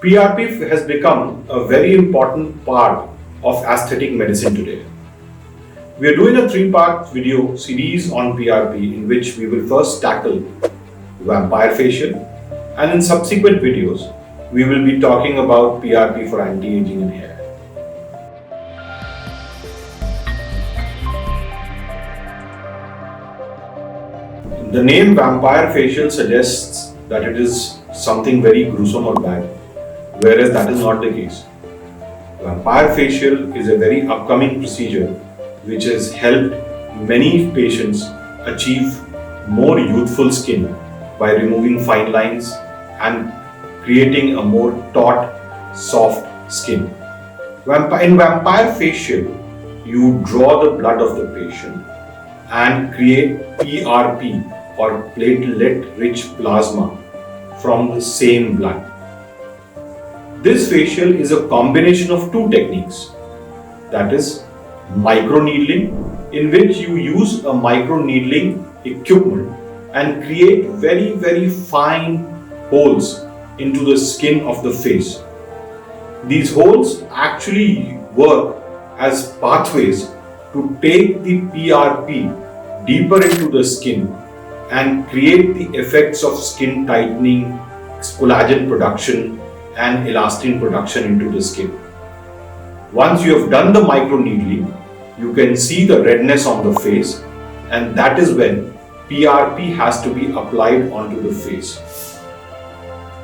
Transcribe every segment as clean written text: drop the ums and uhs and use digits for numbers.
PRP has become a very important part of aesthetic medicine today. We are doing a three-part video series on PRP in which we will first tackle vampire facial, and in subsequent videos we will be talking about PRP for anti-aging in hair. The name vampire facial suggests that it is something very gruesome or bad, whereas that is not the case. Vampire facial is a very upcoming procedure which has helped many patients achieve more youthful skin by removing fine lines and creating a more taut, soft skin. In vampire facial, you draw the blood of the patient and create PRP or platelet-rich plasma from the same blood. This facial is a combination of two techniques, that is microneedling, in which you use a microneedling equipment and create very fine holes into the skin of the face. These holes actually work as pathways to take the PRP deeper into the skin and create the effects of skin tightening, collagen production and elastin production into the skin. Once you have done the microneedling, you can see the redness on the face, and that is when PRP has to be applied onto the face.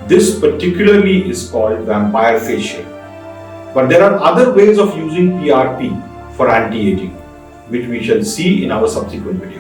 This particularly is called vampire facial. But there are other ways of using PRP for anti-aging, which we shall see in our subsequent videos.